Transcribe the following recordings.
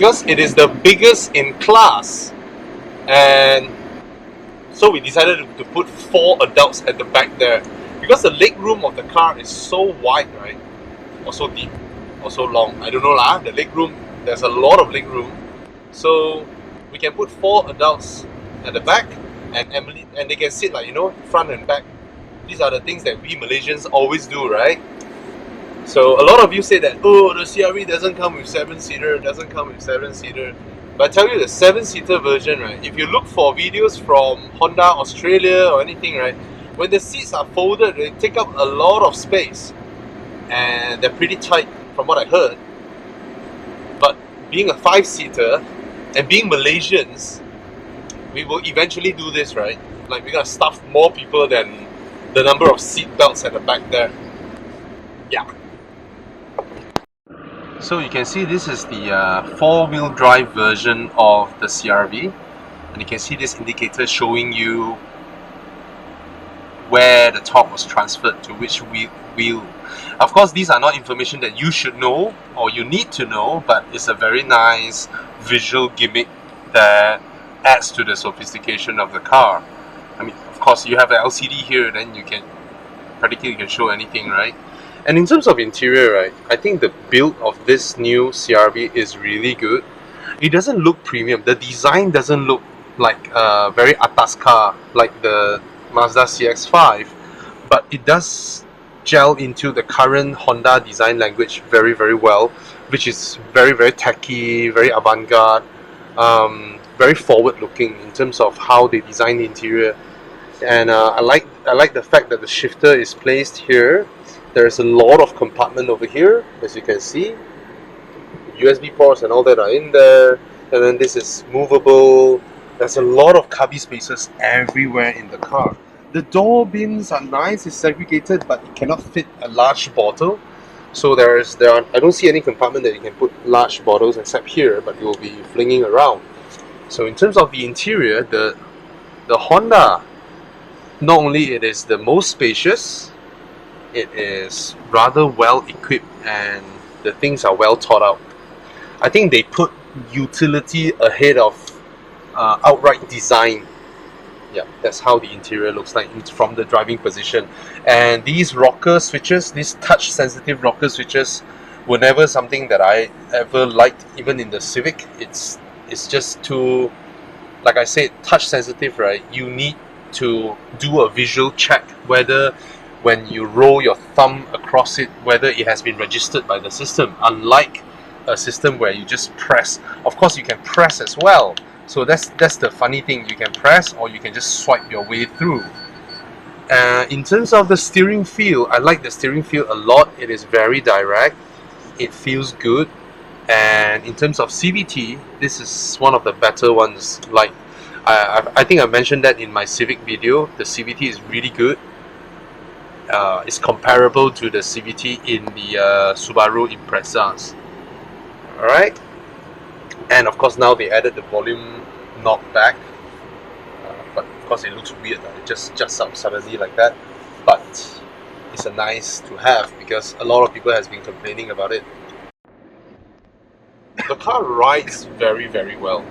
because it is the biggest in class, and so we decided to put 4 adults at the back there, because the leg room of the car is so wide, right, or so deep, or so long, I don't know lah. The leg room, there's a lot of leg room, so we can put 4 adults at the back, and Emily, and they can sit like, you know, front and back. These are the things that we Malaysians always do, right? So a lot of you say that, oh, the CR-V doesn't come with 7-seater, doesn't come with 7-seater. But I tell you, the 7-seater version, right, if you look for videos from Honda Australia or anything, right, when the seats are folded, they take up a lot of space. And they're pretty tight from what I heard. But being a 5-seater and being Malaysians, we will eventually do this, right? Like, we're gonna stuff more people than the number of seat belts at the back there. Yeah. So you can see this is the 4-wheel drive version of the CR-V, and you can see this indicator showing you where the torque was transferred to which wheel. Of course, these are not information that you should know or you need to know, but it's a very nice visual gimmick that adds to the sophistication of the car. I mean, of course, you have the LCD here, then you can practically show anything, right? And in terms of interior, right, I think the build of this new CR-V is really good. It doesn't look premium. The design doesn't look like a very atas car like the Mazda CX-5, but it does gel into the current Honda design language very, very well, which is very, very tacky, very avant-garde, very forward-looking in terms of how they design the interior. And I like the fact that the shifter is placed here. There's a lot of compartment over here, as you can see. USB ports and all that are in there. And then this is movable. There's a lot of cubby spaces everywhere in the car. The door bins are nice, it's segregated, but it cannot fit a large bottle. So I don't see any compartment that you can put large bottles except here, but it will be flinging around. So in terms of the interior, the Honda, not only it is the most spacious, it is rather well equipped and the things are well thought out. I think they put utility ahead of outright design. Yeah, that's how the interior looks like from the driving position. And these rocker switches, these touch sensitive rocker switches, were never something that I ever liked, even in the Civic. It's just too, like I said, touch sensitive, right? You need to do a visual check whether when you roll your thumb across it, whether it has been registered by the system, unlike a system where you just press. Of course, you can press as well. So that's the funny thing. You can press or you can just swipe your way through. In terms of the steering feel, I like the steering feel a lot. It is very direct. It feels good. And in terms of CVT, this is one of the better ones. Like I think I mentioned that in my Civic video. The CVT is really good. It's comparable to the CVT in the Subaru Imprezas. Alright, and of course now they added the volume knob back, but of course it looks weird, it just up suddenly like that, but it's a nice to have because a lot of people has been complaining about it. The car rides very, very well.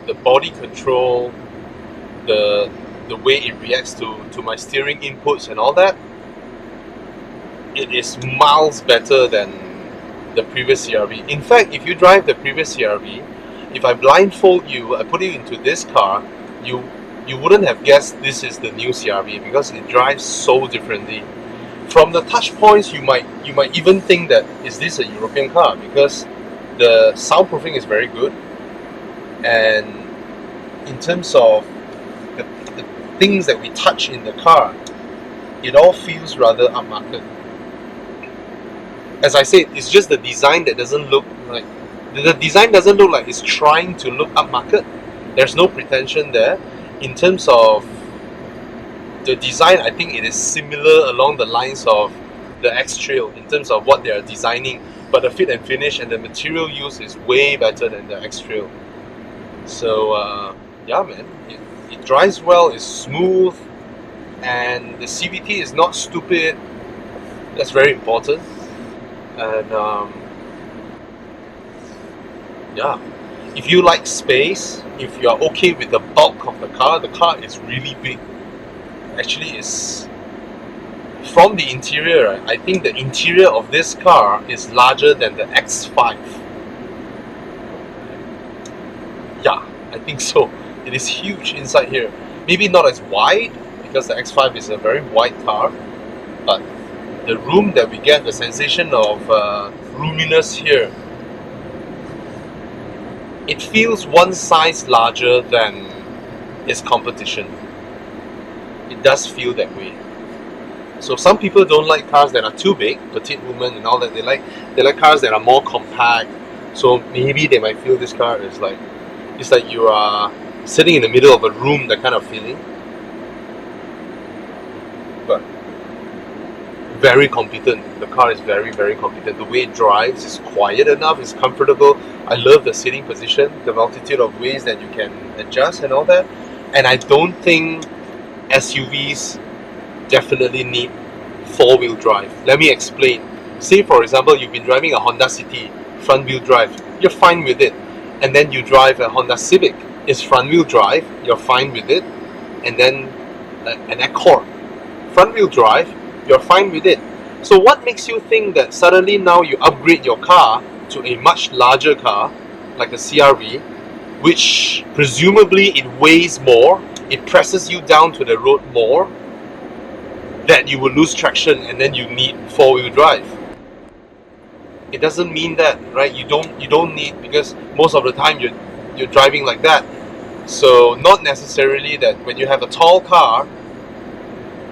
The body control, the way it reacts to my steering inputs and all that, it is miles better than the previous CR-V. In fact, if you drive the previous CR-V, if I blindfold you, I put you into this car, you wouldn't have guessed this is the new CR-V because it drives so differently. From the touch points, you might even think that is this a European car because the soundproofing is very good, and in terms of the things that we touch in the car, it all feels rather upmarket. As I said, it's just the design that doesn't look like it's trying to look upmarket. There's no pretension there. In terms of the design, I think it is similar along the lines of the X-Trail in terms of what they are designing, but the fit and finish and the material used is way better than the X-Trail. So yeah, man, it drives well, it's smooth, and the CVT is not stupid. That's very important. And Yeah. If you like space, if you are okay with the bulk of the car is really big. Actually, it's from the interior, right, I think the interior of this car is larger than the X5. Yeah, I think so. It is huge inside here. Maybe not as wide, because the X5 is a very wide car, but the room that we get, the sensation of roominess here, it feels one size larger than its competition. It does feel that way. So some people don't like cars that are too big, petite women and all that. They like cars that are more compact. So maybe they might feel this car is like, it's like you are sitting in the middle of a room, that kind of feeling. But very competent. The car is very, very competent. The way it drives is quiet enough, it's comfortable. I love the sitting position, the multitude of ways that you can adjust and all that. And I don't think SUVs definitely need four-wheel drive. Let me explain. Say for example, you've been driving a Honda City front-wheel drive, you're fine with it. And then you drive a Honda Civic, it's front-wheel drive, you're fine with it. And then an Accord, front-wheel drive, you're fine with it. So what makes you think that suddenly now you upgrade your car to a much larger car, like a CRV, which presumably it weighs more, it presses you down to the road more, that you will lose traction and then you need four-wheel drive? It doesn't mean that, right? You don't need, because most of the time you're driving like that. So not necessarily that when you have a tall car,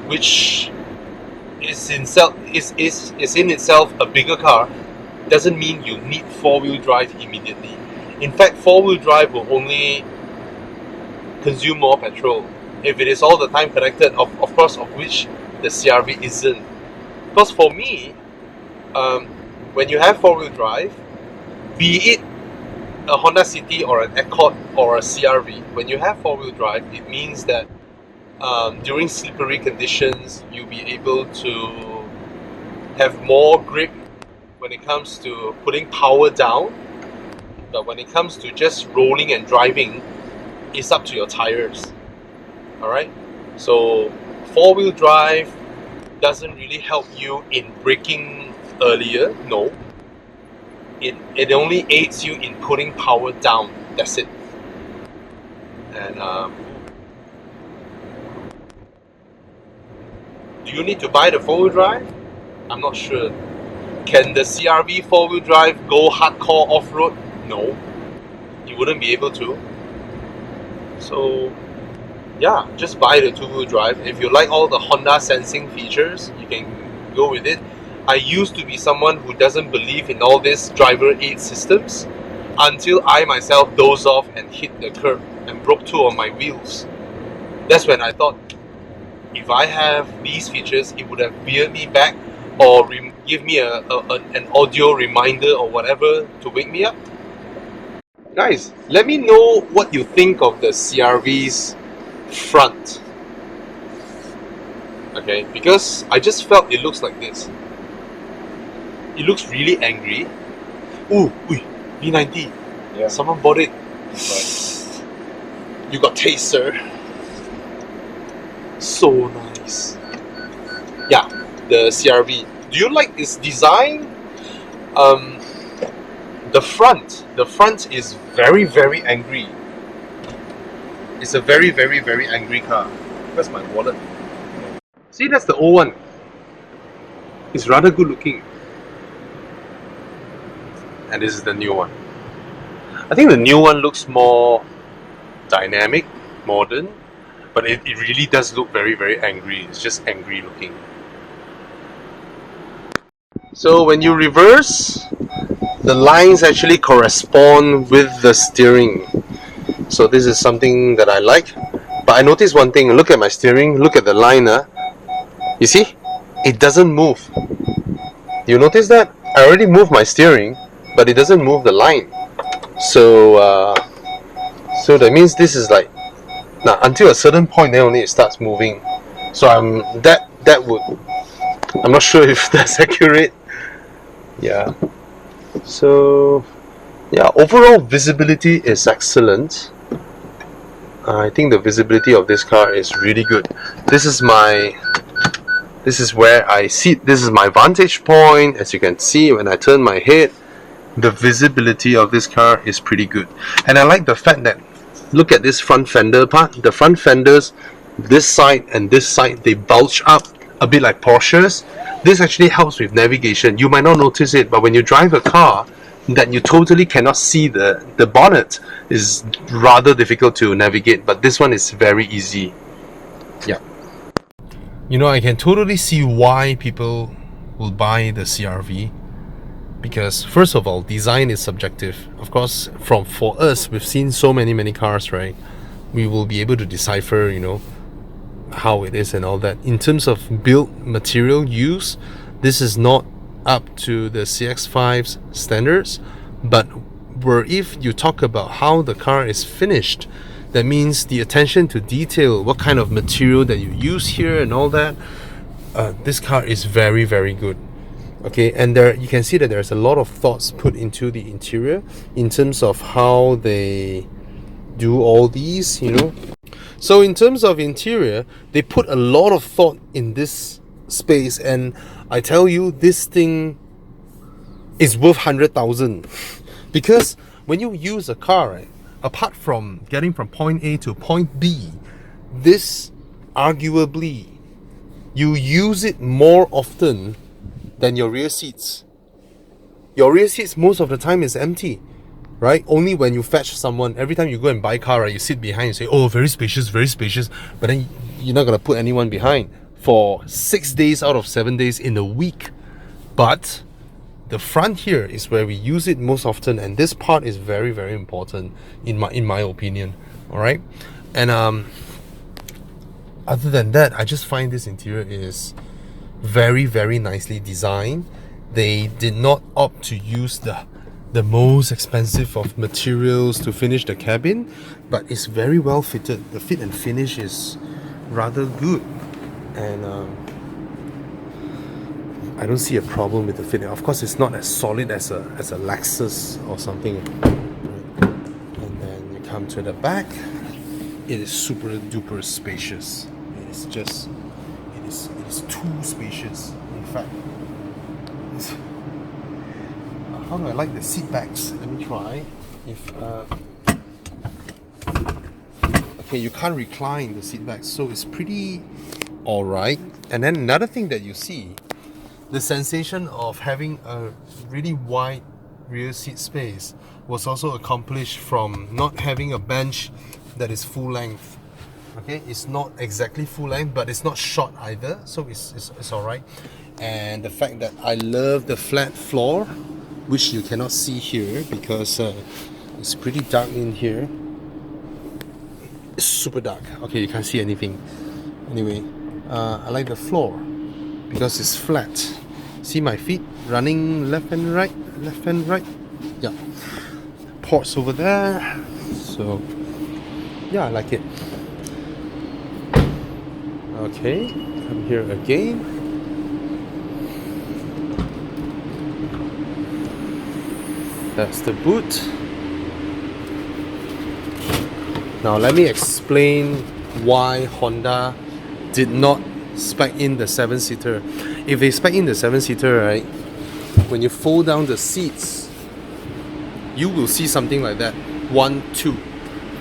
which is in itself a bigger car, doesn't mean you need four-wheel drive immediately. In fact, four-wheel drive will only consume more petrol if it is all the time connected, of course, of which the CRV isn't. Because for me, when you have four-wheel drive, be it a Honda City or an Accord or a CRV, when you have four-wheel drive, it means that during slippery conditions, you'll be able to have more grip when it comes to putting power down. But when it comes to just rolling and driving, it's up to your tires. Alright? So four-wheel drive doesn't really help you in braking earlier, no. It only aids you in putting power down, that's it. And do you need to buy the four-wheel drive? I'm not sure. Can the CRV four-wheel drive go hardcore off-road? No, you wouldn't be able to. So yeah, just buy the two-wheel drive. If you like all the Honda sensing features, you can go with it. I used to be someone who doesn't believe in all these driver aid systems until I myself dozed off and hit the curb and broke two of my wheels. That's when I thought, if I have these features, it would have veered me back or give me an audio reminder or whatever to wake me up. Guys, let me know what you think of the CRV's front. Okay, because I just felt it looks like this. It looks really angry. Ooh, V90. Yeah. Someone bought it. Right. You got taste, sir. So nice. Yeah, the CRV. Do you like its design? The front is very, very angry. It's a very, very, very angry car. Where's my wallet? See, that's the old one. It's rather good looking. And this is the new one. I think the new one looks more dynamic, modern, but it really does look very, very angry. It's just angry looking. So when you reverse, the lines actually correspond with the steering. So this is something that I like. But I noticed one thing. Look at my steering. Look at the line. You see? It doesn't move. You notice that? I already moved my steering, but it doesn't move the line. So that means this is like, now until a certain point then only it starts moving. So I'm not sure if that's accurate. Yeah. So Yeah, overall visibility is excellent. I think the visibility of this car is really good. This is where I sit. This is my vantage point. As you can see, when I turn my head, the visibility of this car is pretty good. And I like the fact that, look at this front fender part. The front fenders, this side and this side, they bulge up a bit like Porsches. This actually helps with navigation. You might not notice it, but when you drive a car that you totally cannot see the bonnet, is rather difficult to navigate, but this one is very easy. Yeah. You know, I can totally see why people will buy the CR-V, because first of all, design is subjective. Of course, for us, we've seen so many cars, right? We will be able to decipher, you know, how it is and all that. In terms of build material use, this is not up to the CX-5's standards, but if you talk about how the car is finished, that means the attention to detail, what kind of material that you use here and all that, this car is very good. Okay, and there you can see that there's a lot of thoughts put into the interior in terms of how they do all these, you know. So in terms of interior, they put a lot of thought in this space, and I tell you, this thing is worth 100,000. Because when you use a car, right, apart from getting from point A to point B, this arguably, you use it more often than your rear seats. Your rear seats most of the time is empty, right? Only when you fetch someone. Every time you go and buy a car, right, you sit behind and say, oh, very spacious, but then you're not going to put anyone behind for 6 days out of 7 days in a week. But the front here is where we use it most often, and this part is very important in my opinion. All right, and other than that, I just find this interior is very nicely designed. They did not opt to use the most expensive of materials to finish the cabin, but it's very well fitted. The fit and finish is rather good, and I don't see a problem with the fitting. Of course, it's not as solid as a Lexus or something. And then you come to the back. It is super duper spacious. It is too spacious. In fact, how do I like the seat backs? Let me try. Okay, you can't recline the seat backs, so it's pretty alright. And then another thing that you see, the sensation of having a really wide rear seat space was also accomplished from not having a bench that is full length. Okay, it's not exactly full length, but it's not short either, so it's alright. And the fact that I love the flat floor, which you cannot see here because it's pretty dark in here. It's super dark. Okay, you can't see anything. Anyway, I like the floor because it's flat. See my feet running left and right. Yeah, ports over there. So yeah, I like it. Okay, come here again. That's the boot. Now let me explain why Honda did not spec in the 7-seater. If they spec in the 7-seater, right, when you fold down the seats, you will see something like that. 1, 2.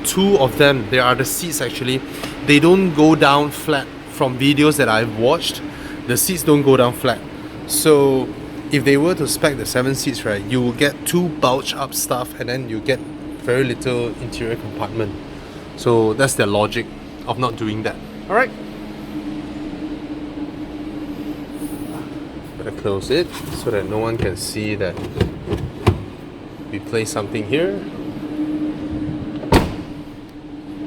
Two of them, there are the seats actually, they don't go down flat. From videos that I've watched, the seats don't go down flat. So if they were to spec the 7 seats, right, you will get 2 bulge up stuff and then you get very little interior compartment. So that's their logic of not doing that. Alright, better close it so that no one can see that we place something here.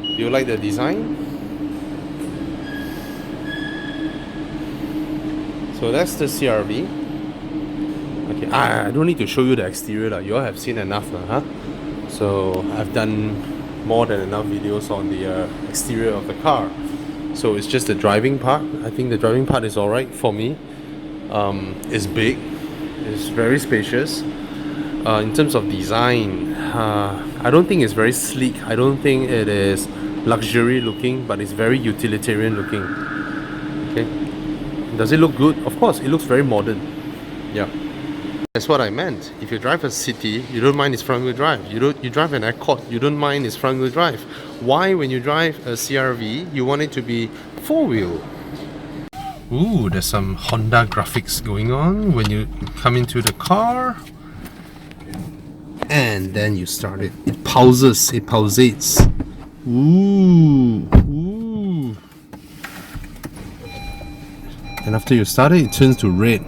Do you like the design? So that's the CR-V. Okay, I don't need to show you the exterior. You all have seen enough, huh? So I've done more than enough videos on the exterior of the car. So it's just the driving part. I think the driving part is alright for me. It's big. It's very spacious. In terms of design, I don't think it's very sleek. I don't think it is luxury looking, but it's very utilitarian looking. Okay. Does it look good? Of course, it looks very modern. Yeah. That's what I meant. If you drive a city, you don't mind its front wheel drive. You drive an Accord, you don't mind its front wheel drive. Why, when you drive a CRV, you want it to be four wheel? Ooh, there's some Honda graphics going on when you come into the car. And then you start it. It pauses, it pausates. Ooh, ooh. And after you start it, it turns to red.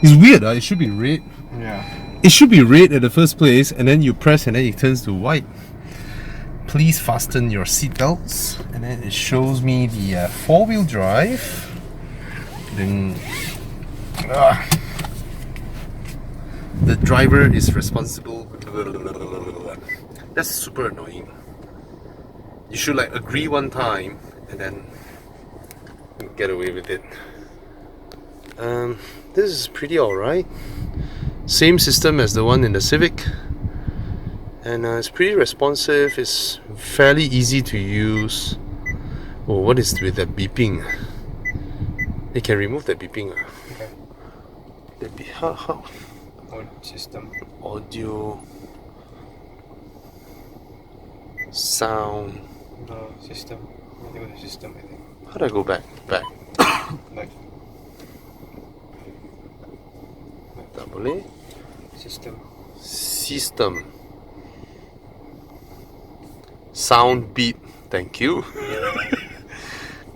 It's weird, it should be red. Yeah. It should be red at the first place, and then you press and then it turns to white. Please fasten your seatbelts. And then it shows me the four-wheel drive. Then the driver is responsible. That's super annoying. You should like agree one time and then get away with it. This is pretty alright. Same system as the one in the Civic, and it's pretty responsive. It's fairly easy to use. Oh, what is with that beeping? They can remove that beeping. Okay. How? System. Audio, sound. No, system. I think it's system, I think. How do I go back? Like. Tak boleh. System. Sound beep. Thank you.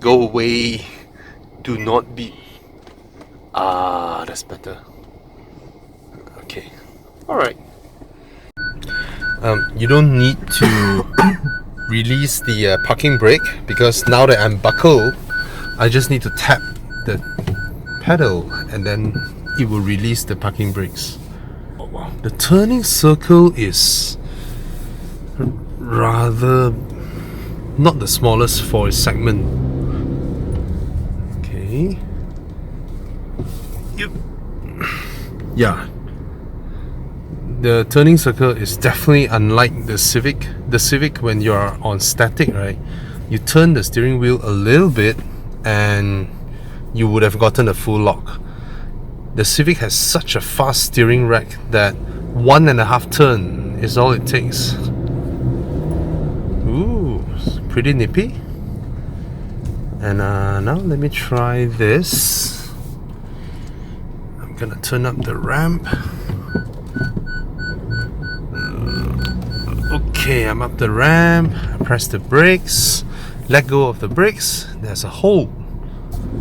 Go away. Do not beep. Ah, that's better. Okay. Alright. You don't need to release the parking brake, because now that I'm buckled, I just need to tap the pedal and then it will release the parking brakes. Oh, wow. The turning circle is rather not the smallest for its segment. Okay. Yep. Yeah. The turning circle is definitely unlike the Civic. The Civic, when you're on static, right, you turn the steering wheel a little bit and you would have gotten a full lock. The Civic has such a fast steering rack that 1.5 turn is all it takes. Ooh, pretty nippy. And now let me try this. I'm gonna turn up the ramp. Okay, I'm up the ramp. I press the brakes. Let go of the brakes. There's a hold.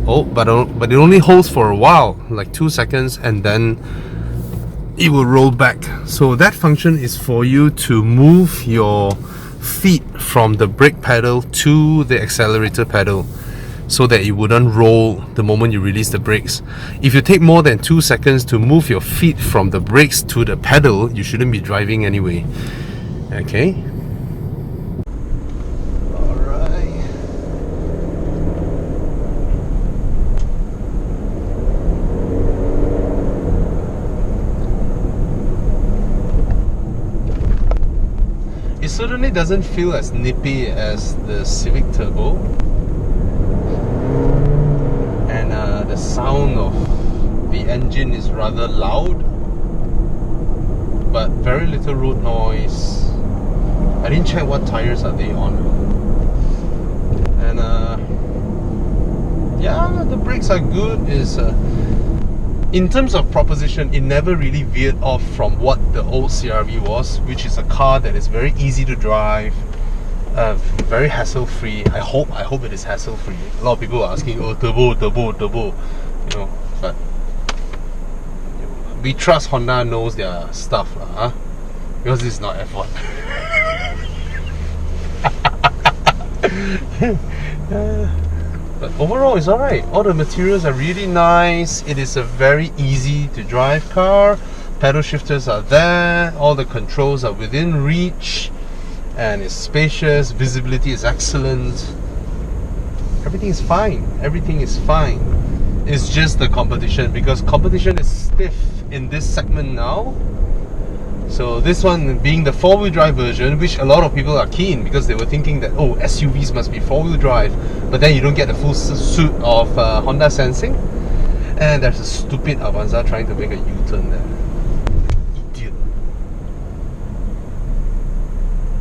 Oh, but it only holds for a while, like 2 seconds, and then it will roll back. So that function is for you to move your feet from the brake pedal to the accelerator pedal, so that it wouldn't roll the moment you release the brakes. If you take more than 2 seconds to move your feet from the brakes to the pedal, you shouldn't be driving anyway. Okay. It certainly doesn't feel as nippy as the Civic Turbo, and the sound of the engine is rather loud, but very little road noise. I didn't check what tires are they on, and yeah, the brakes are good. In terms of proposition, it never really veered off from what the old CRV was, which is a car that is very easy to drive, very hassle-free. I hope it is hassle-free. A lot of people are asking, oh, turbo, you know, but we trust Honda knows their stuff, huh? Because this is not F1. But overall, it's alright. All the materials are really nice. It is a very easy to drive car. Pedal shifters are there. All the controls are within reach. And it's spacious. Visibility is excellent. Everything is fine. Everything is fine. It's just the competition, because competition is stiff in this segment now. So this one being the 4-wheel drive version, which a lot of people are keen because they were thinking that, oh, SUVs must be 4-wheel drive, but then you don't get the full suite of Honda sensing. And there's a stupid Avanza trying to make a U-turn there. Idiot.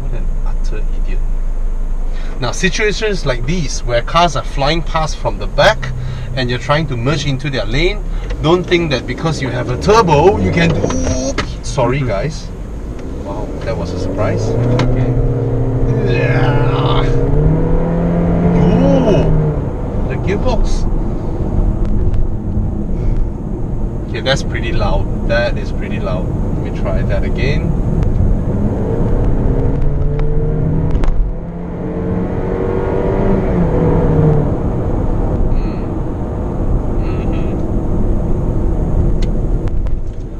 What an utter idiot. Now, situations like these where cars are flying past from the back and you're trying to merge into their lane, don't think that because you have a turbo you can do... Sorry guys. Wow, that was a surprise. Okay. Yeah. Ooh, the gearbox. Okay, that's pretty loud. That is pretty loud. Let me try that again.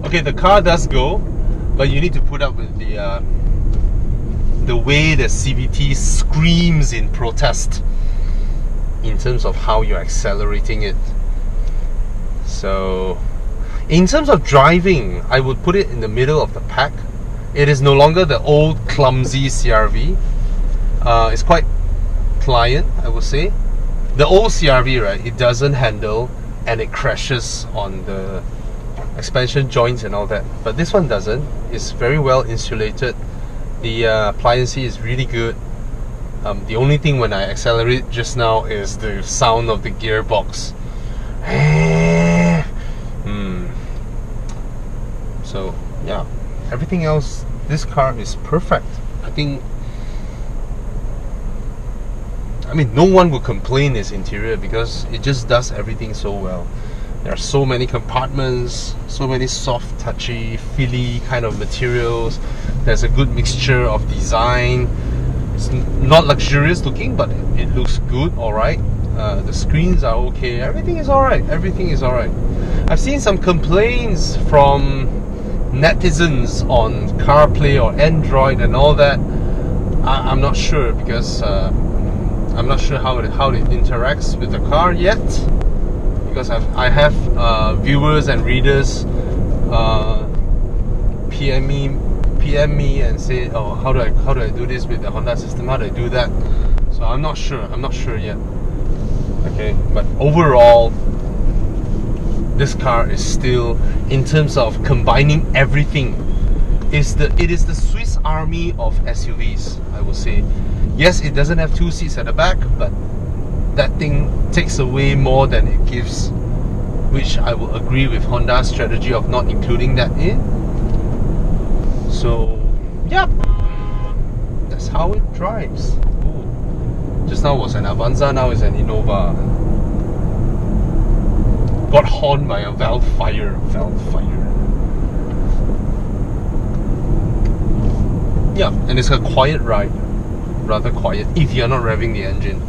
Okay, the car does go, but you need to put up with the way the CVT screams in protest in terms of how you're accelerating it. So, in terms of driving, I would put it in the middle of the pack. It is no longer the old clumsy CRV. It's quite pliant, I would say. The old CRV, right, it doesn't handle and it crashes on the expansion joints and all that, but this one doesn't. It's very well insulated. The pliancy is really good. The only thing when I accelerate just now is the sound of the gearbox. So yeah, everything else, this car is perfect. I mean, no one will complain its interior because it just does everything so well. There are so many compartments, so many soft, touchy, feely kind of materials. There's a good mixture of design. It's not luxurious looking, but it looks good, alright. The screens are okay. Everything is alright. Everything is alright. I've seen some complaints from netizens on CarPlay or Android and all that. I'm not sure because I'm not sure how it interacts with the car yet. Because I have viewers and readers PM me and say, oh, how do I do this with the Honda system? How do I do that? So I'm not sure yet. Okay, but overall, this car is still, in terms of combining everything, it is the Swiss Army of SUVs, I would say. Yes, it doesn't have 2 seats at the back, but that thing takes away more than it gives, which I will agree with Honda's strategy of not including that in. So, yeah, that's how it drives. Ooh. Just now was an Avanza, now is an Innova. Got horned by a valve fire. Yeah, and it's a quiet ride. Rather quiet if you're not revving the engine.